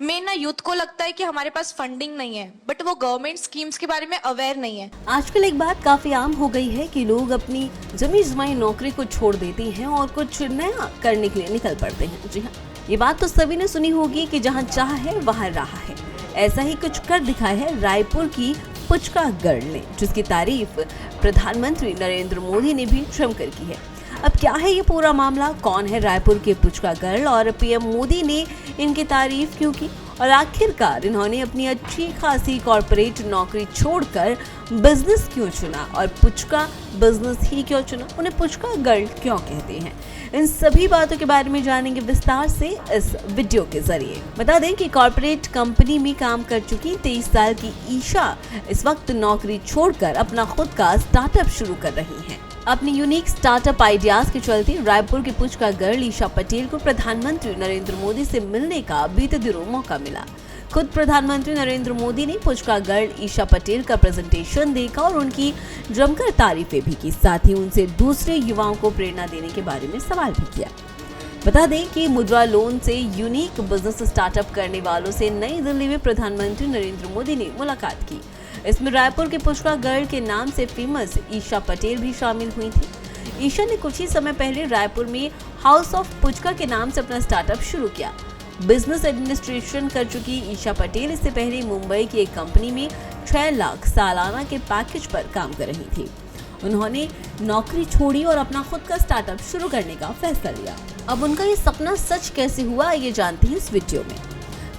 Main ना youth को लगता है कि हमारे पास फंडिंग नहीं है, बट वो गवर्नमेंट स्कीम्स के बारे में अवेयर नहीं है। आजकल एक बात काफी आम हो गई है कि लोग अपनी जमी जमाई नौकरी को छोड़ देते हैं और कुछ नया करने के लिए निकल पड़ते हैं। जी हाँ, ये बात तो सभी ने सुनी होगी कि जहाँ चाह है वहाँ राह है। ऐसा ही कुछ कर दिखाया है रायपुर की पुचका गर्ल ने, जिसकी तारीफ प्रधानमंत्री नरेंद्र मोदी ने भी जमकर की है। अब क्या है ये पूरा मामला, कौन है रायपुर के पुचका गर्ल और पीएम मोदी ने इनकी तारीफ क्यों की, और आखिरकार इन्होंने अपनी अच्छी खासी कॉर्पोरेट नौकरी छोड़कर बिजनेस क्यों चुना और पुचका बिजनेस ही क्यों चुना, उन्हें पुचका गर्ल क्यों कहते हैं, इन सभी बातों के बारे में जानेंगे विस्तार से इस वीडियो के जरिए। बता दें कि कॉर्पोरेट कंपनी में काम कर चुकी 23 साल की ईशा इस वक्त नौकरी छोड़कर अपना खुद का स्टार्टअप शुरू कर रही हैं। अपनी यूनिक स्टार्टअप आइडियाज के चलते रायपुर की पुचका गर्ल ईशा पटेल को प्रधानमंत्री नरेंद्र मोदी से मिलने का बीते दिनों मौका मिला। खुद प्रधानमंत्री नरेंद्र मोदी ने पुचका गर्ल ईशा पटेल का प्रेजेंटेशन देखा और उनकी जमकर तारीफें भी की, साथ ही उनसे दूसरे युवाओं को प्रेरणा देने के बारे में सवाल भी किया। बता दें कि मुद्रा लोन से यूनिक बिजनेस स्टार्टअप करने वालों से नई दिल्ली में प्रधानमंत्री नरेंद्र मोदी ने मुलाकात की। इसमें रायपुर के पुचका गर्ल के नाम से फेमस ईशा पटेल भी शामिल हुई थी। ईशा ने कुछ ही समय पहले रायपुर में हाउस ऑफ पुचका के नाम से अपना स्टार्टअप शुरू किया। बिजनेस एडमिनिस्ट्रेशन कर चुकी ईशा पटेल इससे पहले मुंबई की एक कंपनी में 6 लाख सालाना के पैकेज पर काम कर रही थी। उन्होंने नौकरी छोड़ी और अपना खुद का स्टार्टअप शुरू करने का फैसला लिया। अब उनका ये सपना सच कैसे हुआ, ये जानते हैं इस वीडियो में।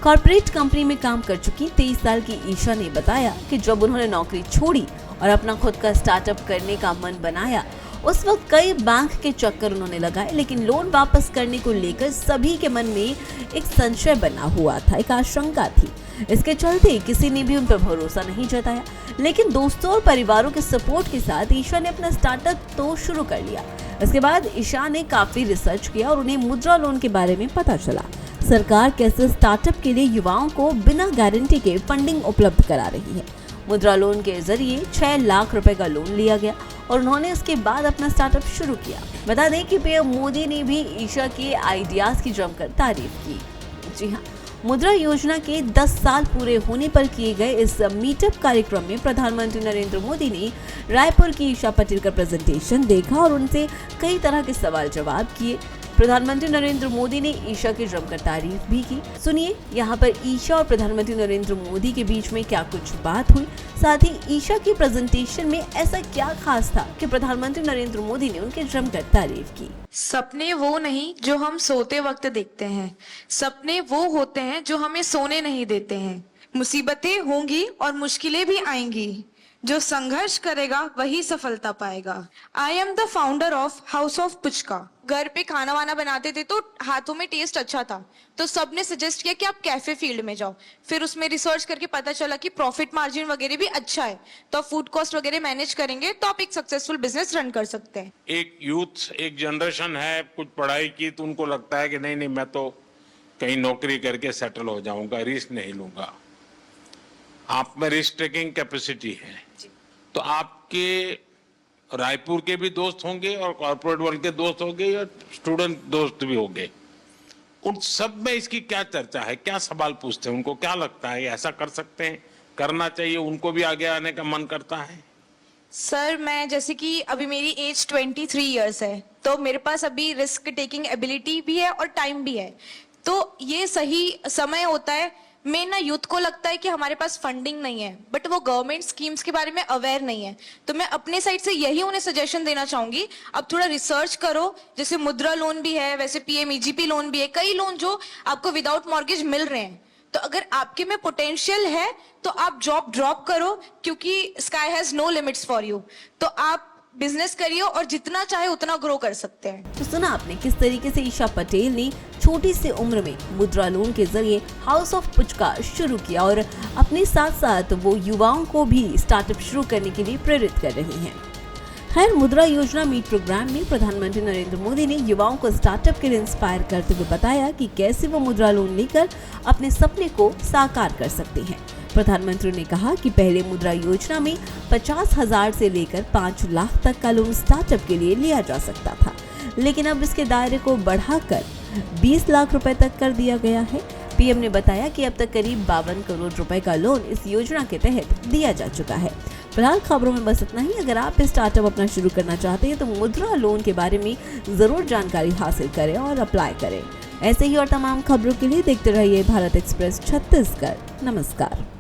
कॉर्पोरेट कंपनी में काम कर चुकी 23 साल की ईशा ने बताया कि जब उन्होंने नौकरी छोड़ी और अपना खुद का स्टार्टअप करने का मन बनाया, उस वक्त कई बैंक के चक्कर उन्होंने लगाए, लेकिन लोन वापस करने को लेकर सभी के मन में एक संशय बना हुआ था, एक आशंका थी। इसके चलते किसी ने भी उन पर भरोसा नहीं जताया, लेकिन दोस्तों और परिवारों के सपोर्ट के साथ ईशा ने अपना स्टार्टअप तो शुरू कर लिया। इसके बाद ईशा ने काफी रिसर्च किया और उन्हें मुद्रा लोन के बारे में पता चला। सरकार कैसे स्टार्टअप के लिए युवाओं को बिना गारंटी के फंडिंग उपलब्ध करा रही है। मुद्रा लोन के जरिए 6 लाख रुपए का लोन लिया गया और उन्होंने उसके बाद अपना स्टार्टअप शुरू किया। बता दें कि पीएम मोदी ने भी ईशा के आइडियाज की जमकर तारीफ की। जी हाँ, मुद्रा योजना के 10 साल पूरे होने पर किए गए इस मीटअप कार्यक्रम में प्रधानमंत्री नरेंद्र मोदी ने रायपुर की ईशा पटेल का प्रेजेंटेशन देखा और उनसे कई तरह के सवाल जवाब किए। प्रधानमंत्री नरेंद्र मोदी ने ईशा की जमकर तारीफ भी की। सुनिए यहाँ पर ईशा और प्रधानमंत्री नरेंद्र मोदी के बीच में क्या कुछ बात हुई, साथ ही ईशा की प्रेजेंटेशन में ऐसा क्या खास था कि प्रधानमंत्री नरेंद्र मोदी ने उनकी जमकर तारीफ की। सपने वो नहीं जो हम सोते वक्त देखते हैं, सपने वो होते हैं जो हमें सोने नहीं देते हैं। मुसीबतें होंगी और मुश्किलें भी आएंगी, जो संघर्ष करेगा वही सफलता पाएगा। I am the founder of house of puchka. घर पे खाना वाना बनाते थे तो हाथों में टेस्ट अच्छा था, तो सबने सजेस्ट किया कि आप कैफे फील्ड में जाओ। फिर उसमें रिसर्च करके पता चला कि प्रॉफिट मार्जिन वगैरह भी अच्छा है, तो आप फूड कॉस्ट वगैरह मैनेज करेंगे तो आप एक सक्सेसफुल बिजनेस रन कर सकते हैं। एक यूथ, एक जनरेशन है, कुछ पढ़ाई की तो उनको लगता है कि नहीं मैं तो कहीं नौकरी करके सेटल हो जाऊंगा, रिस्क नहीं लूंगा। आप में रिस्क टेकिंग कैपेसिटी है, तो आपके रायपुर के भी दोस्त होंगे और कॉर्पोरेट वर्ल्ड के दोस्त होंगे या स्टूडेंट दोस्त भी होंगे। उन सब में इसकी क्या चर्चा है, क्या सवाल पूछते हैं, उनको क्या लगता है ऐसा कर सकते हैं, करना चाहिए, उनको भी आगे आने का मन करता है? सर मैं जैसे कि अभी मेरी एज 23 इयर्स है, तो मेरे पास अभी रिस्क टेकिंग एबिलिटी भी है और टाइम भी है, तो ये सही समय होता है। मेन ना यूथ को लगता है कि हमारे पास फंडिंग नहीं है, बट वो गवर्नमेंट स्कीम्स के बारे में अवेयर नहीं है, तो मैं अपने साइड से यही उन्हें सजेशन देना चाहूंगी, अब थोड़ा रिसर्च करो। जैसे मुद्रा लोन भी है, वैसे पीएमईजीपी लोन भी है, कई लोन जो आपको विदाउट मॉर्गेज मिल रहे हैं। तो अगर आपके में पोटेंशियल है तो आप जॉब ड्रॉप करो, क्योंकि sky has no limits for you. तो आप बिजनेस करिए और जितना चाहे उतना ग्रो कर सकते हैं। तो सुना आपने किस तरीके से ईशा पटेल ने छोटी सी उम्र में मुद्रा लोन के जरिए हाउस ऑफ पुचका शुरू किया और अपने साथ साथ वो युवाओं को भी स्टार्टअप शुरू करने के लिए प्रेरित कर रही हैं। खैर, मुद्रा योजना मीट प्रोग्राम में प्रधानमंत्री नरेंद्र मोदी ने युवाओं को स्टार्टअप के लिए इंस्पायर करते हुए बताया कि कैसे वो मुद्रा लोन लेकर अपने सपने को साकार कर सकते हैं। प्रधानमंत्री ने कहा कि पहले मुद्रा योजना में 50,000 से लेकर 5 लाख तक का लोन स्टार्टअप के लिए लिया जा सकता था, लेकिन अब इसके दायरे को बढ़ाकर 20 लाख रुपए तक कर दिया गया है। पीएम ने बताया कि अब तक करीब 52 करोड़ रुपए का लोन इस योजना के तहत दिया जा चुका है। फिलहाल खबरों में बस इतना ही। अगर आप स्टार्टअप अपना शुरू करना चाहते हैं तो मुद्रा लोन के बारे में जरूर जानकारी हासिल करें और अप्लाई करें। ऐसे ही और तमाम खबरों के लिए देखते रहिए भारत एक्सप्रेस छत्तीसगढ़। नमस्कार।